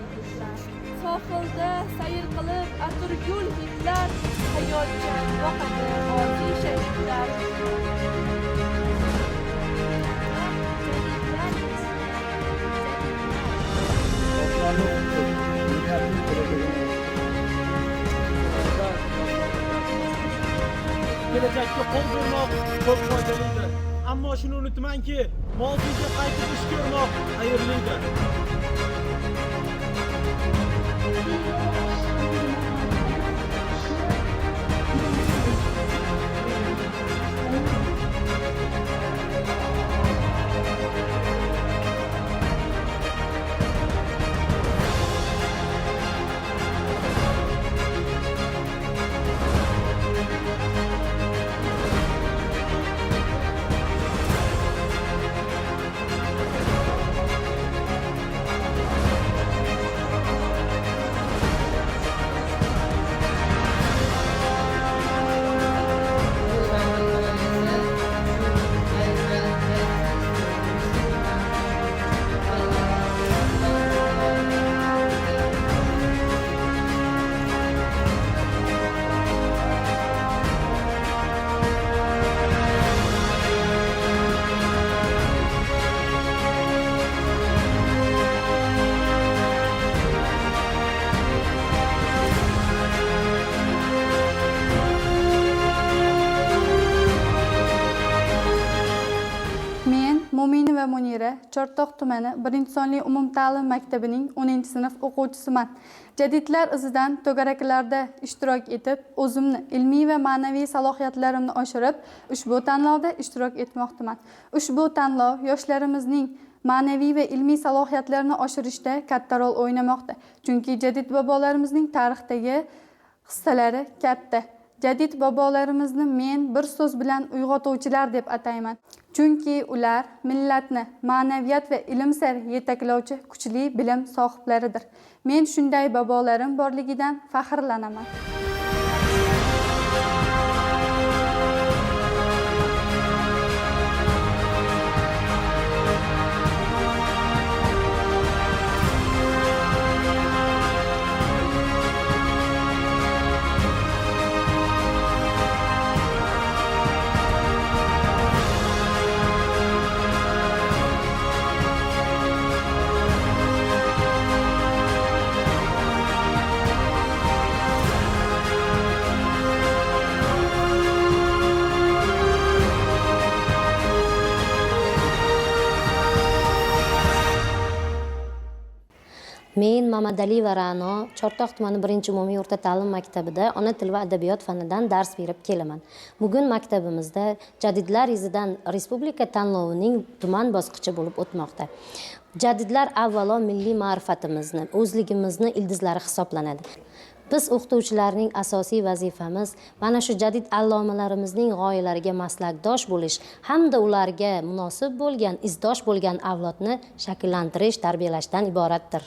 yigitlar. Sohilda sayr qilib atirgul hidlar, hayotga boqadi orzu shahidlar. Kelajakka qo'l bermoq ko'p foydalidir. Ammo shuni unutmangki, mavzuga qaytib ish ko'rmoq xayrlidir. Mo'mina va Munira Chortoq tumani 1-sonli umumta'lim maktabining 10-sinf o'quvchisiman. Jadidlar izidan to'garaklarda ishtirok etib, o'zimni ilmiy va ma'naviy salohiyatlarimni oshirib, ushbu tanlovda ishtirok etmoqdaman. Ushbu tanlov yoshlarimizning ma'naviy va ilmiy salohiyatlarini oshirishda katta rol o'ynamoqda. Chunki jadid bobolarimizning tarixdagi hissalari katta. Jadid bobolarimizni men bir so'z bilan uyg'otuvchilar deb atayman. Chunki ular millatni ma'naviyat va ilm sari yetaklovchi kuchli bilim sohiblaridir. Men shunday bobolarim borligidan faxrlanaman. Men Mamadalieva Ra'no Chortoq tumani 1-umumiy o'rta ta'lim maktabida ona til va adabiyot fanidan dars berib kelaman. Bugun maktabimizda Jadidlar izidan respublika tanlovining tuman bosqichi bo'lib o'tmoqda. Jadidlar avvalo milliy ma'rifatimizni, o'zligimizni ildizlari hisoblanadi. Biz o'qituvchilarning asosiy vazifamiz mana shu jadid allomalarimizning g'oyalariga maslakdosh bo'lish hamda ularga munosib bo'lgan, izdosh bo'lgan avlodni shakllantirish, tarbiyalashdan iboratdir.